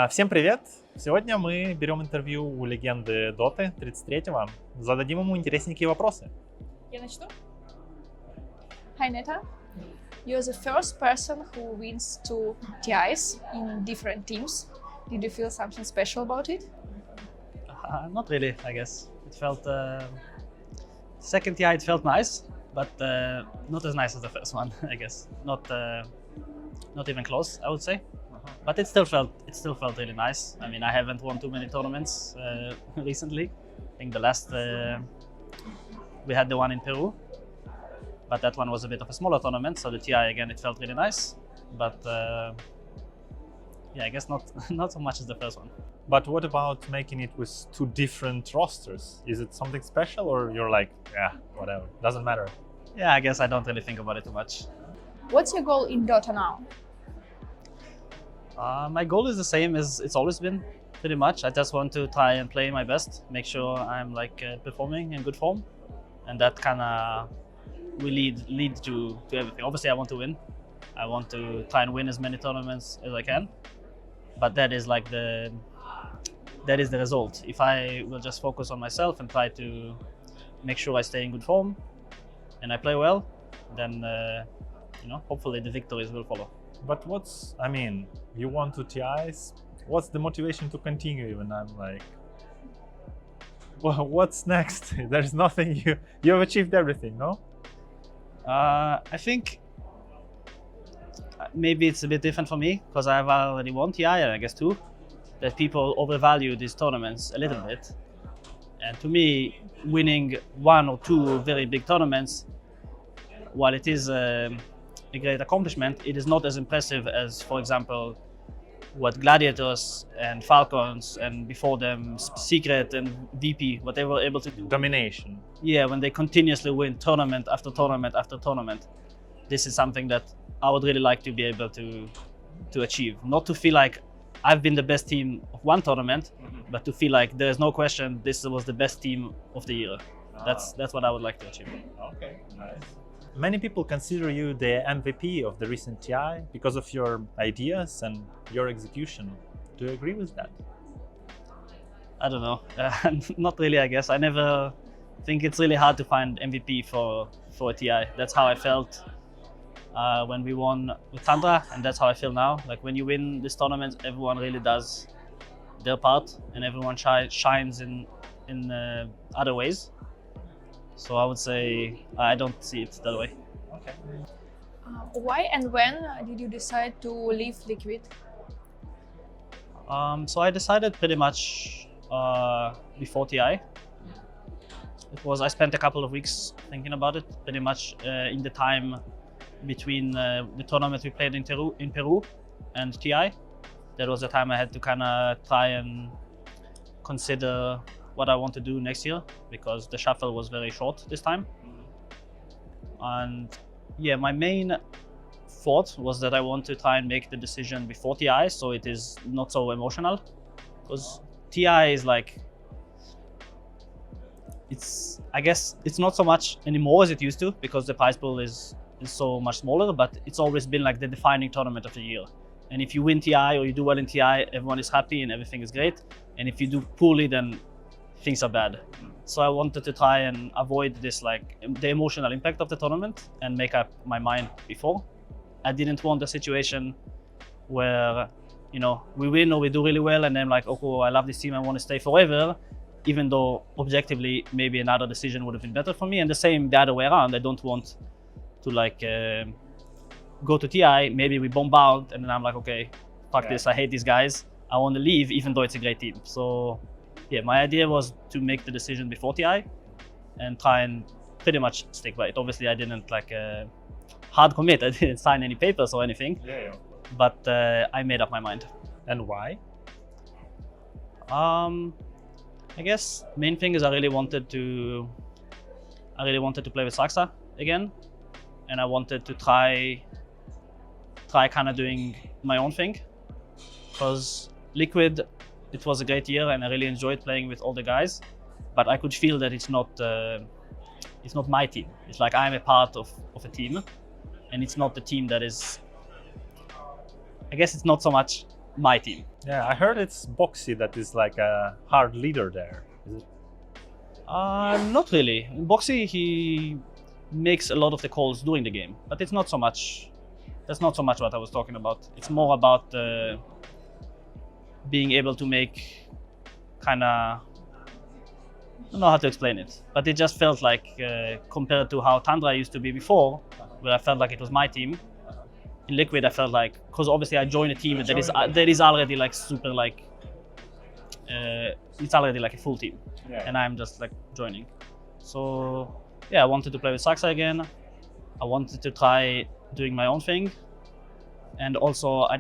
Всем привет! Сегодня мы берем интервью у легенды Доты 33-го. Зададим ему интересненькие вопросы. Я начну. Hi Neta, you're the first person who wins 2 TIs in different teams. Did you feel something special about it? Not really, I guess. It felt second TI. It felt nice, but not as nice as the first one. I guess not even close. I would say, but it still felt really nice. I mean, I haven't won too many tournaments recently. I think the last we had the one in Peru, but that one was a bit of a smaller tournament. So the TI again, it felt really nice, but yeah, I guess not so much as the first one. But what about making it with 2 different rosters? Is it something special, or you're like, yeah, whatever, doesn't matter? Yeah, I guess I don't really think about it too much. What's your goal in Dota now? My goal is the same as it's always been, pretty much. I just want to try and play my best, make sure I'm performing in good form, and that kind of will lead to everything. Obviously, I want to win. I want to try and win as many tournaments as I can, but that is the result. If I will just focus on myself and try to make sure I stay in good form and I play well, then hopefully the victories will follow. But you won 2 TIs. What's the motivation to continue? Even I'm like, well, what's next? There's nothing. You've achieved everything, no? I think maybe it's a bit different for me because I've already won TI and I guess 2. That people overvalue these tournaments a little bit, and to me, winning 1 or 2 very big tournaments, while it is a great accomplishment, it is not as impressive as, for example, what Gladiators and Falcons and before them Secret and VP, what they were able to do. Domination. Yeah, when they continuously win tournament after tournament after tournament. This is something that I would really like to be able to achieve. Not to feel like I've been the best team of 1 tournament, but to feel like there's no question this was the best team of the year. That's what I would like to achieve. Okay, nice. Many people consider you the MVP of the recent TI because of your ideas and your execution. Do you agree with that? I don't know. Not really, I guess. I never think it's really hard to find MVP for a TI. That's how I felt when we won with Tundra, and that's how I feel now. Like when you win this tournament, everyone really does their part and everyone shines in other ways. So I would say I don't see it that way. Okay. Why and when did you decide to leave Liquid? So I decided pretty much before TI. I spent a couple of weeks thinking about it, pretty much in the time between the tournament we played in Peru and TI. That was the time I had to kind of try and consider what I want to do next year, because the shuffle was very short this time. And yeah, my main thought was that I want to try and make the decision before TI, so it is not so emotional. Because TI is I guess it's not so much anymore as it used to, because the prize pool is so much smaller, but it's always been like the defining tournament of the year. And if you win TI or you do well in TI, everyone is happy and everything is great. And if you do poorly, then things are bad. So I wanted to try and avoid this, the emotional impact of the tournament, and make up my mind before. I didn't want a situation where, we win or we do really well and then oh, I love this team, I want to stay forever, even though objectively maybe another decision would have been better for me. And the same the other way around. I don't want to go to TI, maybe we bomb out and then I'm like, okay, fuck this, I hate these guys, I want to leave even though it's a great team. So yeah, my idea was to make the decision before TI and try and pretty much stick by it. Obviously, I didn't hard commit. I didn't sign any papers or anything. Yeah. But I made up my mind. And why? I guess main thing is I really wanted to play with Saxa again, and I wanted to try kind of doing my own thing, because Liquid, it was a great year and I really enjoyed playing with all the guys, but I could feel that it's not my team. It's like I'm a part of a team, and it's not the team that is, I guess it's not so much my team. Yeah, I heard it's Boxy that is like a hard leader there. Is it? Not really. In Boxy, he makes a lot of the calls during the game, but it's not so much. That's not so much what I was talking about. It's more about being able to make kind of. I don't know how to explain it, but it just felt like compared to how Tundra used to be before, where I felt like it was my team. In Liquid, I felt like, because obviously I joined a team that is already like super like, it's already like a full team, and I'm just like joining. So yeah, I wanted to play with Saxa again. I wanted to try doing my own thing, and also I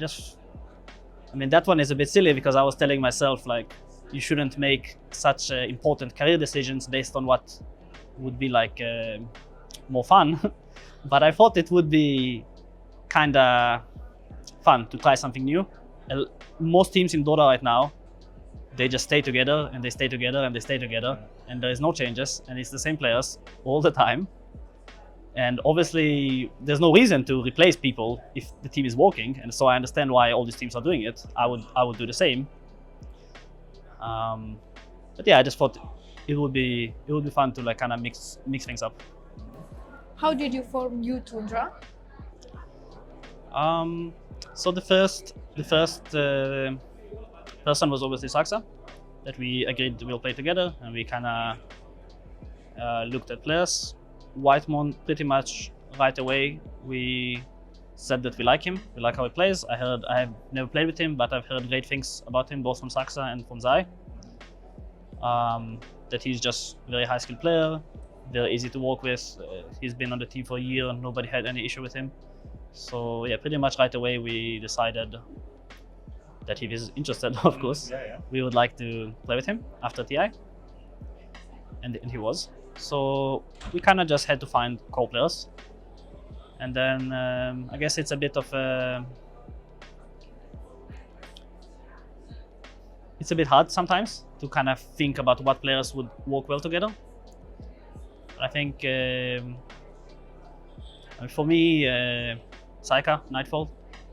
mean that one is a bit silly because I was telling myself like, you shouldn't make such important career decisions based on what would be like more fun, but I thought it would be kind of fun to try something new. Most teams in Dota right now, they just stay together and they stay together and they stay together, and there is no changes, and it's the same players all the time. And obviously, there's no reason to replace people if the team is working, and so I understand why all these teams are doing it. I would do the same. But yeah, I just thought it would be fun to like kind of mix things up. How did you form New Tundra? So the first person was obviously Saxa, that we agreed we'll play together, and we kind of looked at players. Whitemon, pretty much right away, we said that we like him, we like how he plays. I have never played with him, but I've heard great things about him, both from Saxa and from Zai. That he's just a very high skilled player, very easy to work with. He's been on the team for a year, and nobody had any issue with him. So yeah, pretty much right away we decided that if he's interested, of course, we would like to play with him after TI, and he was. So we kind of just had to find core players, and then I guess it's a bit of it's a bit hard sometimes to kind of think about what players would work well together. I think for me, Saika, Nightfall,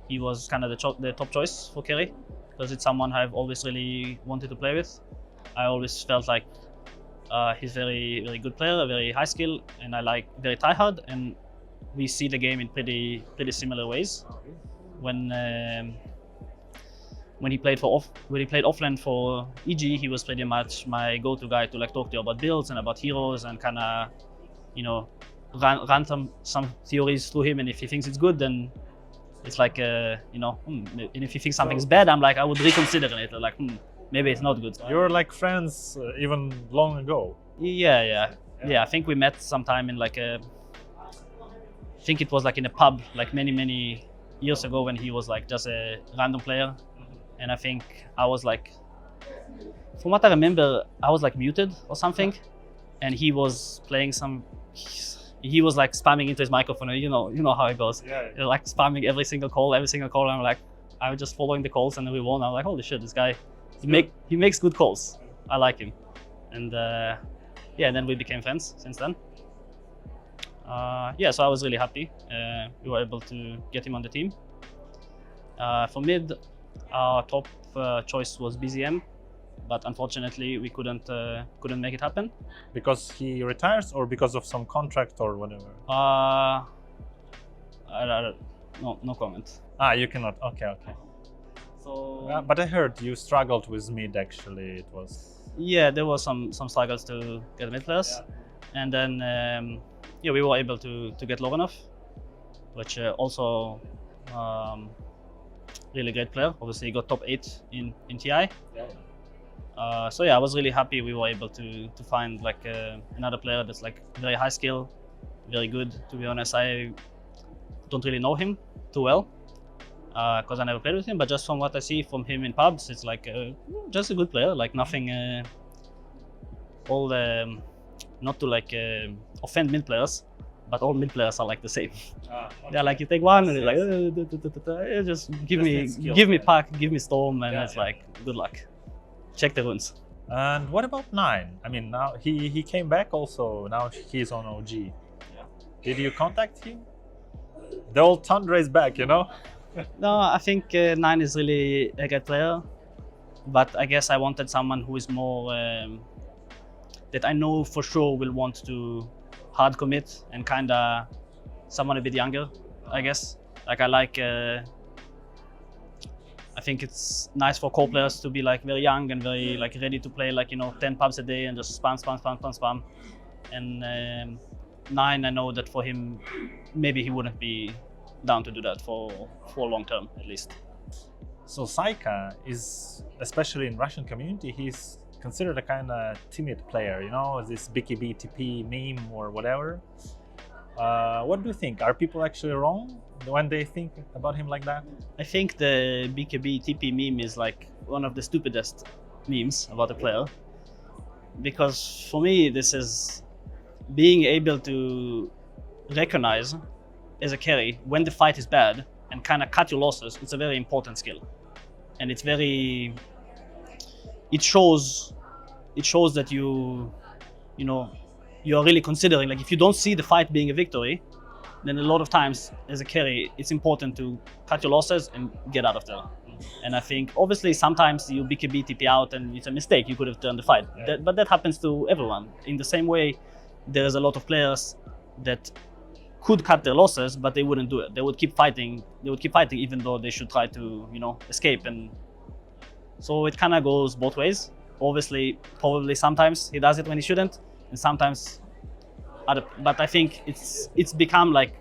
he was kind of the top choice for carry, because it's someone I've always really wanted to play with. I always felt like he's very, very good player, very high skill, and I like very tryhard, and we see the game in pretty similar ways. When he played offline for EG, he was pretty much my go-to guy to like talk to you about builds and about heroes and kind of, you know, run some theories through him, and if he thinks it's good, then it's like you know, and if he thinks something's bad, I'm like, I would reconsider it, like maybe it's not good. You're like friends even long ago. Yeah. I think we met sometime in like I think it was like in a pub like many years ago, when he was like just a random player, and I think I was like, from what I remember, I was like muted or something, and he was playing some. He was like spamming into his microphone, and you know how it goes. Yeah. Like spamming every single call. I'm like, I was just following the calls, and then we won. I'm like, holy shit, this guy, he makes good calls. I like him, and and then we became friends since then. So I was really happy we were able to get him on the team. For mid, our top choice was BZM, but unfortunately we couldn't make it happen. Because he retires, or because of some contract or whatever? No comment. You cannot. Okay. So but I heard you struggled with mid. Actually, it was. Yeah, there was some struggles to get mid players, and then we were able to get Loganov, which also really great player. Obviously, he got top 8 in TI. So I was really happy we were able to find like another player that's like very high skill, very good. To be honest, I don't really know him too well because I never played with him, but just from what I see from him in pubs, it's like just a good player, like nothing, not to like offend mid players, but all mid players are like the same. They're like, you take one and it's like, just give me Pack, give me Storm, and it's like, good luck. Check the runes. And what about 9? I mean, now he came back also. Now he's on OG. Did you contact him? The old Tundra is back, you know? No, I think 9 is really a great player. but I guess I wanted someone who is more that I know for sure will want to hard commit and kind of someone a bit younger, I guess. Like I think it's nice for core players to be like very young and very like ready to play like 10 pubs a day and just spam. And 9, I know that for him, maybe he wouldn't be down to do that for long term at least. So Saika is, especially in Russian community, he's considered a kind of timid player, this BKB TP meme or whatever. What do you think? Are people actually wrong when they think about him like that? I think the BKB TP meme is like one of the stupidest memes about a player. Because for me, this is being able to recognize as a carry when the fight is bad and kind of cut your losses. It's a very important skill. And it shows that you are really considering, like if you don't see the fight being a victory, then a lot of times as a carry, it's important to cut your losses and get out of there. And I think obviously sometimes you BKB TP out and it's a mistake, you could have turned the fight. But that happens to everyone. In the same way, there's a lot of players that could cut their losses, but they wouldn't do it. They would keep fighting even though they should try to, escape. And so it kind of goes both ways. Obviously, probably sometimes he does it when he shouldn't, and sometimes but I think it's become like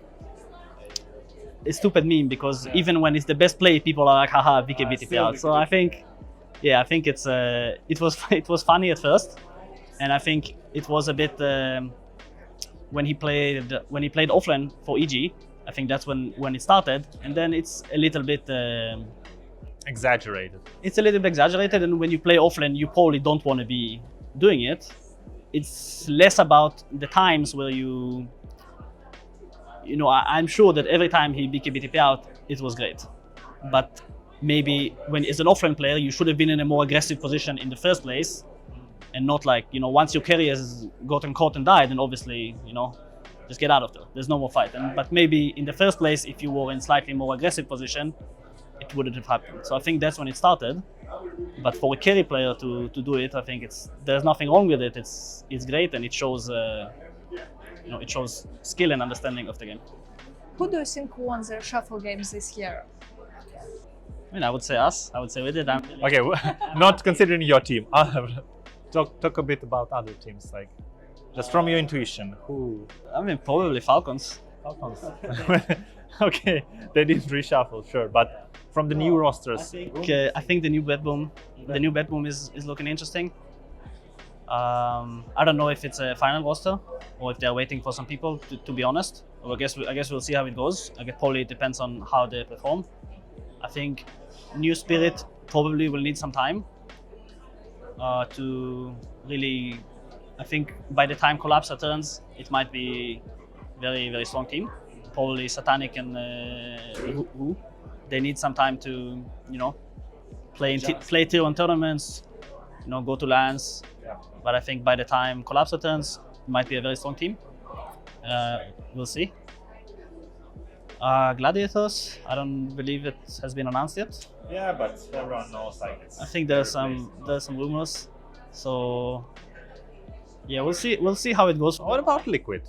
a stupid meme because even when it's the best play, people are like, haha, BKB TP out. So I think it's it was funny at first, and I think it was a bit when he played offline for EG. I think that's when it started, and then it's a little bit exaggerated. It's a little bit exaggerated, and when you play offline, you probably don't want to be doing it. It's less about the times where I'm sure that every time he BKB TP out, it was great. But maybe when as an offline player, you should have been in a more aggressive position in the first place, and not like, once your carry has gotten caught and died, then obviously, just get out of there. There's no more fight. But maybe in the first place, if you were in slightly more aggressive position, it wouldn't have happened. So I think that's when it started. But for a carry player to do it, I think there's nothing wrong with it. It's great, and it shows it shows skill and understanding of the game. Who do you think won the reshuffle games this year? I mean, I would say us. I would say we did. Okay, not considering your team. Talk a bit about other teams, like just from your intuition. Who? I mean, probably Falcons. Okay, they didn't reshuffle, sure, but from the new rosters, I think the new bedroom is looking interesting. I don't know if it's a final roster or if they're waiting for some people. To be honest, I guess we'll see how it goes. I guess probably it depends on how they perform. I think New Spirit probably will need some time to really. I think by the time Collapse returns, it might be very, very strong team. Probably Satanic and Wu. They need some time to, play tier 1 tournaments, go to LANs. Yeah. But I think by the time Collapse returns, it might be a very strong team. We'll see. Gladiators, I don't believe it has been announced yet. Yeah, but everyone knows I think there's some rumors. So yeah, we'll see how it goes. What about Liquid?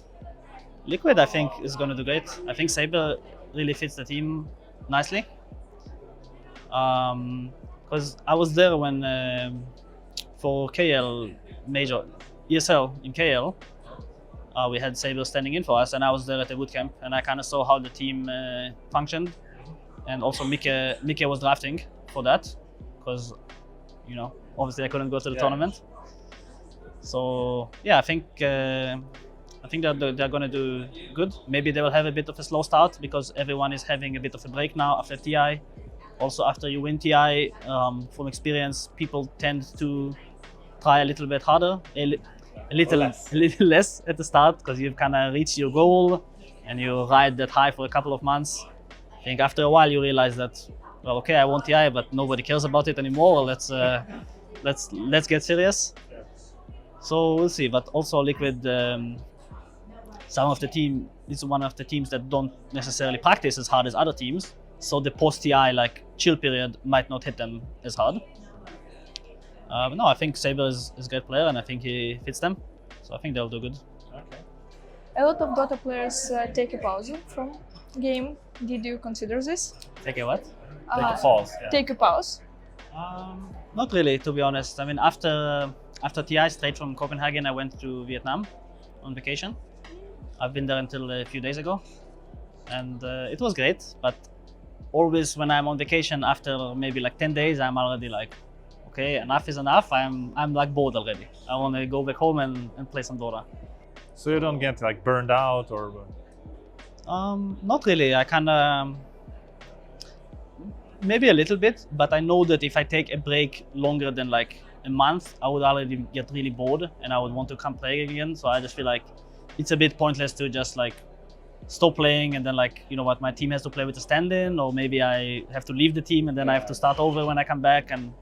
Liquid, I think, is going to do great. I think Saber really fits the team nicely. Because I was there when for KL major ESL in KL, we had Saber standing in for us, and I was there at the bootcamp, and I kind of saw how the team functioned, and also Mike was drafting for that, because obviously I couldn't go to the tournament. So yeah, I think that they're going to do good. Maybe they will have a bit of a slow start because everyone is having a bit of a break now after TI. Also, after you win TI, from experience, people tend to try a little bit harder, a little less at the start because you've kind of reached your goal and you ride that high for a couple of months. I think after a while you realize that, well, okay, I won TI, but nobody cares about it anymore. Let's get serious. So we'll see. But also Liquid. Some of the team is one of the teams that don't necessarily practice as hard as other teams, so the post-TI chill period might not hit them as hard. But no, I think Saber is a great player, and I think he fits them. So I think they'll do good. Okay. A lot of Dota players take a pause from game. Did you consider this? Take a what? Take a pause. Yeah. Take a pause. Not really, to be honest. I mean, after TI, straight from Copenhagen, I went to Vietnam on vacation. I've been there until a few days ago, and it was great. But always when I'm on vacation, after maybe like 10 days, I'm already like, okay, enough is enough. I'm like bored already. I want to go back home and play some Dota. So you don't get like burned out or? Not really. I kind of maybe a little bit, but I know that if I take a break longer than like a month, I would already get really bored and I would want to come play again. So I just feel like it's a bit pointless to just like stop playing and then like, you know what, my team has to play with a stand-in, or maybe I have to leave the team and then I have to start over when I come back. And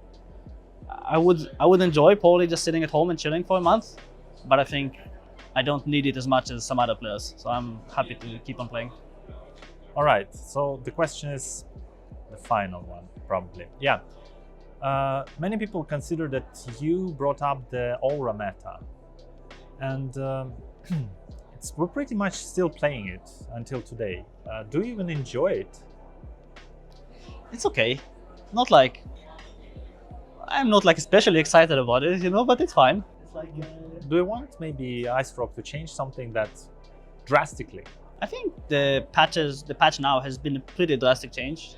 I would enjoy probably just sitting at home and chilling for a month, but I think I don't need it as much as some other players. So I'm happy to keep on playing. All right. So the question is the final one, probably. Yeah. Many people consider that you brought up the aura meta, and we're pretty much still playing it until today. Do you even enjoy it? It's okay. Not like I'm not like especially excited about it, you know, but it's fine. It's like, do you want maybe Ice Rock to change something that drastically? I think the patch now has been a pretty drastic change,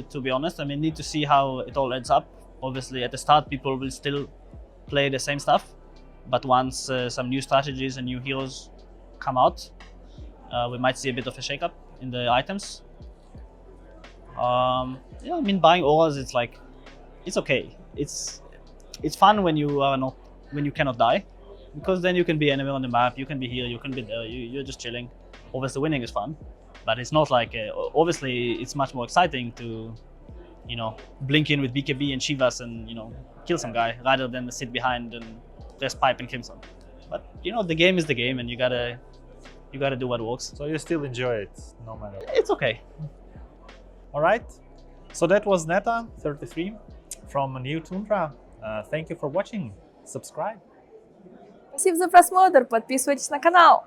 to be honest. I mean, need to see how it all ends up. Obviously, at the start, people will still play the same stuff, but once some new strategies and new heroes come out, we might see a bit of a shakeup in the items. Yeah, I mean, buying auras, it's like, it's okay. It's fun when you cannot die, because then you can be anywhere on the map. You can be here, you can be there. You're just chilling. Obviously, winning is fun, but it's not like obviously it's much more exciting to, you know, blink in with BKB and Shivas and, you know, kill some guy rather than sit behind and press pipe and kill some. But you know, the game is the game, and you gotta do what works. So you still enjoy it, no matter. It's okay. All right. So that was Neta 33 from New Tundra. Thank you for watching. Subscribe. Спасибо за просмотр. Подписывайтесь на канал.